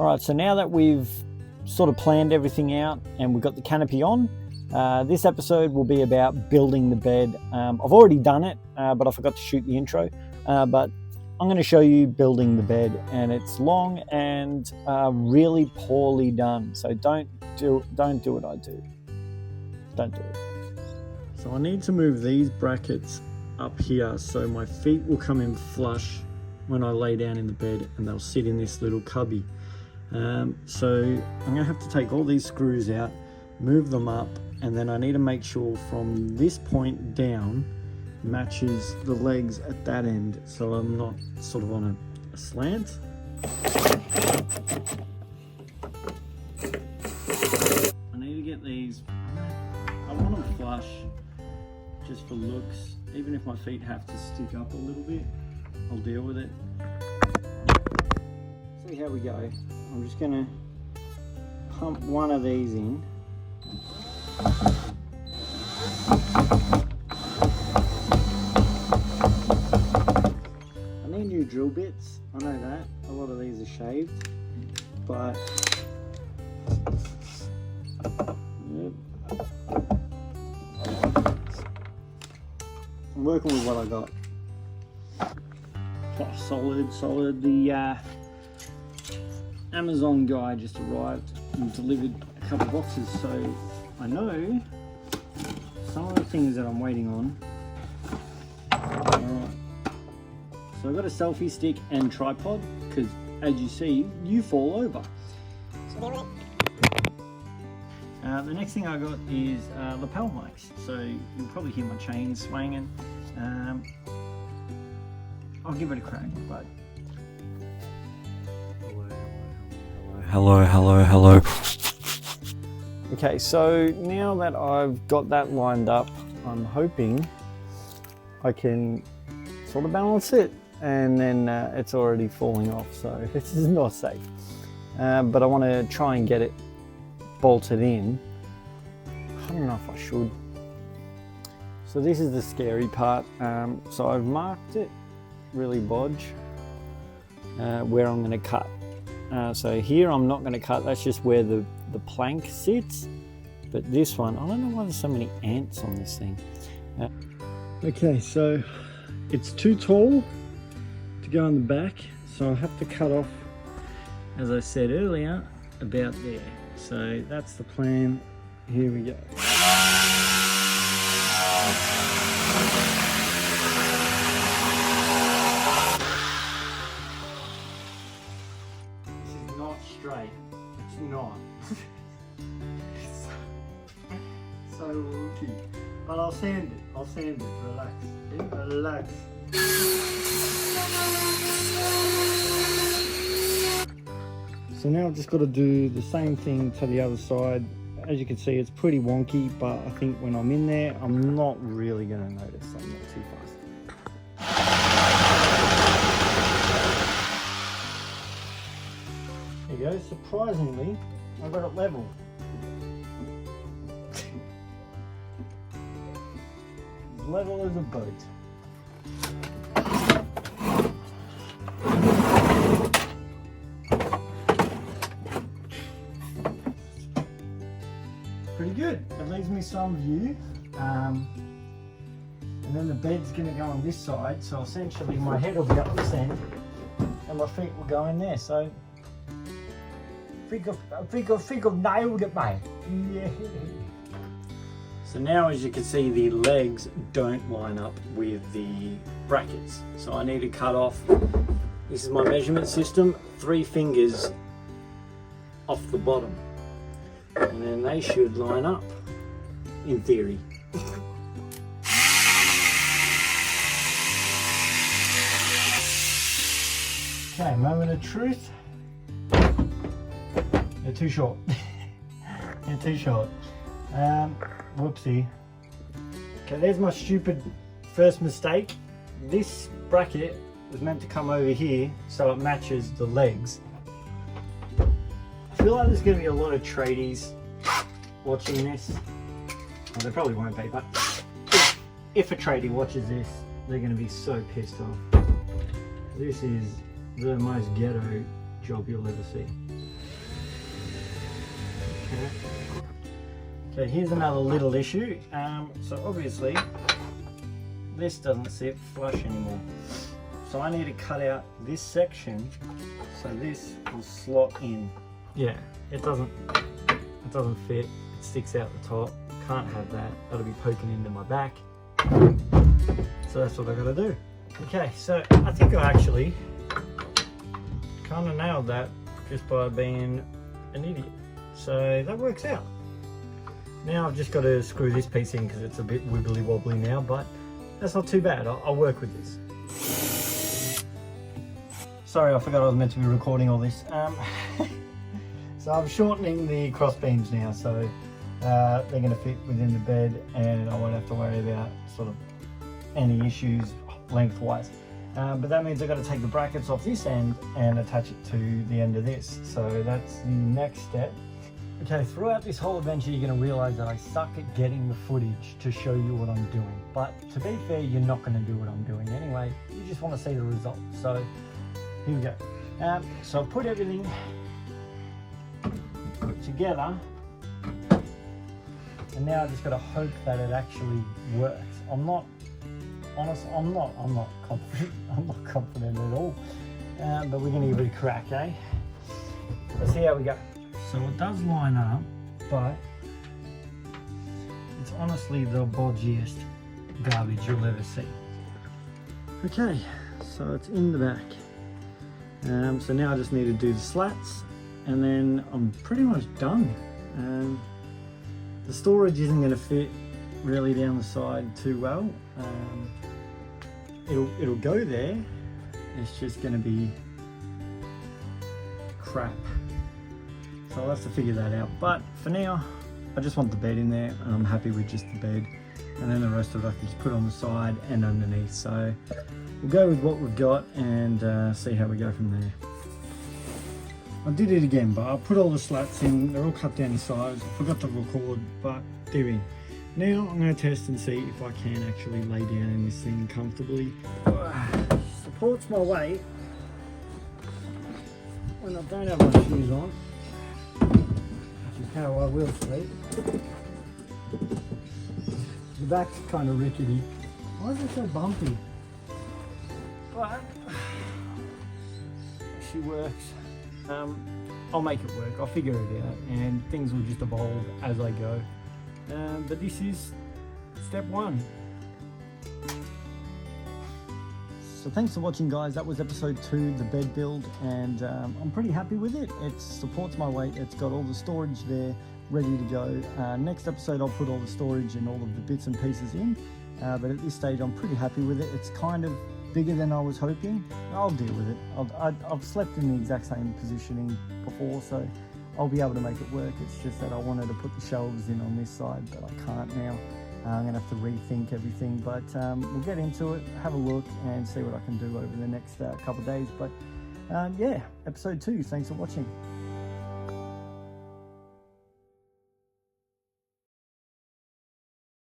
Alright, so now that we've sort of planned everything out and we've got the canopy on, this episode will be about building the bed. I've already done it, but I forgot to shoot the intro. But I'm going to show you building the bed, and it's long and really poorly done. So don't do what I do. Don't do it. So I need to move these brackets up here so my feet will come in flush when I lay down in the bed, and they'll sit in this little cubby. So I'm going to have to take all these screws out, move them up, and then I need to make sure from this point down matches the legs at that end, so I'm not sort of on a slant. I need to get these, I want them flush just for looks. Even if my feet have to stick up a little bit, I'll deal with it. See how we go. I'm just going to pump one of these in. I need new drill bits, I know that. A lot of these are shaved, but yep. I'm working with what I got. Oh, solid. The Amazon guy just arrived and delivered a couple of boxes, so I know some of the things that I'm waiting on. Alright, so I've got a selfie stick and tripod, because as you see, you fall over. The next thing I got is lapel mics, so you'll probably hear my chain swinging. I'll give it a crack, but hello. Okay, so now that I've got that lined up, I'm hoping I can sort of balance it, and then it's already falling off, so this is not safe. But I want to try and get it bolted in. I don't know if I should. So this is the scary part. So I've marked it really bodge where I'm going to cut. So here I'm not going to cut, that's just where the plank sits. But this one, I don't know why there's so many ants on this thing. Okay, so it's too tall to go in the back, so I have to cut off, as I said earlier, about there. So that's the plan. Here we go. Straight. It's not. So rookie. But I'll sand it. Relax. So now I've just got to do the same thing to the other side. As you can see, it's pretty wonky, but I think when I'm in there, I'm not really going to notice. I'm not too fast. There you go, surprisingly, I got it level. As level as a boat. Pretty good, it leaves me some view. And then the bed's going to go on this side, so essentially my head will be up this end and my feet will go in there. So I think I've nailed it, mate. Yeah. So now, as you can see, the legs don't line up with the brackets. So I need to cut off, this is my measurement system, 3 fingers off the bottom. And then they should line up, in theory. Okay, moment of truth. They're too short. They're too short. Whoopsie. Okay, there's my stupid first mistake. This bracket was meant to come over here so it matches the legs. I feel like there's going to be a lot of tradies watching this. Well, they probably won't be, but if a tradie watches this, they're going to be so pissed off. This is the most ghetto job you'll ever see. Okay, here's another little issue. So obviously this doesn't sit flush anymore. So I need to cut out this section so this will slot in. Yeah, it doesn't fit. It sticks out the top. Can't have that. That'll be poking into my back. So that's what I gotta do. Okay, so I think I actually kind of nailed that just by being an idiot. So that works out. Now I've just got to screw this piece in because it's a bit wibbly wobbly now, but that's not too bad. I'll work with this. Sorry, I forgot I was meant to be recording all this. So I'm shortening the cross beams now, so they're going to fit within the bed and I won't have to worry about sort of any issues lengthwise. But that means I've got to take the brackets off this end and attach it to the end of this. So that's the next step. Okay, throughout this whole adventure, you're going to realize that I suck at getting the footage to show you what I'm doing. But to be fair, you're not going to do what I'm doing anyway. You just want to see the result. So here we go. So I've put everything together. And now I just got to hope that it actually works. I'm not confident. I'm not confident at all. But we're going to give it a crack, eh? Let's see how we go. So it does line up, but it's honestly the bodgiest garbage you'll ever see. Okay, so it's in the back. So now I just need to do the slats, and then I'm pretty much done. The storage isn't going to fit really down the side too well. It'll go there. It's just going to be crap. So I'll have to figure that out. But for now, I just want the bed in there, and I'm happy with just the bed. And then the rest of it I can just put on the side and underneath. So we'll go with what we've got and see how we go from there. I did it again, but I put all the slats in. They're all cut down to size. I forgot to record, but they're in. Now I'm going to test and see if I can actually lay down in this thing comfortably. Supports my weight when I don't have my shoes on, which is how I will sleep. The back's kind of rickety. Why is it so bumpy? But she works. I'll make it work. I'll figure it out, and things will just evolve as I go. But this is step one. So thanks for watching, guys. That was episode 2, the bed build, and I'm pretty happy with it. It supports my weight. It's got all the storage there ready to go. Next episode I'll put all the storage and all of the bits and pieces in, but at this stage I'm pretty happy with it. It's kind of bigger than I was hoping. I'll deal with it. I've slept in the exact same positioning before, so I'll be able to make it work. It's just that I wanted to put the shelves in on this side, but I can't now. I'm going to have to rethink everything, but we'll get into it, have a look, and see what I can do over the next couple of days. But yeah, episode 2. Thanks for watching.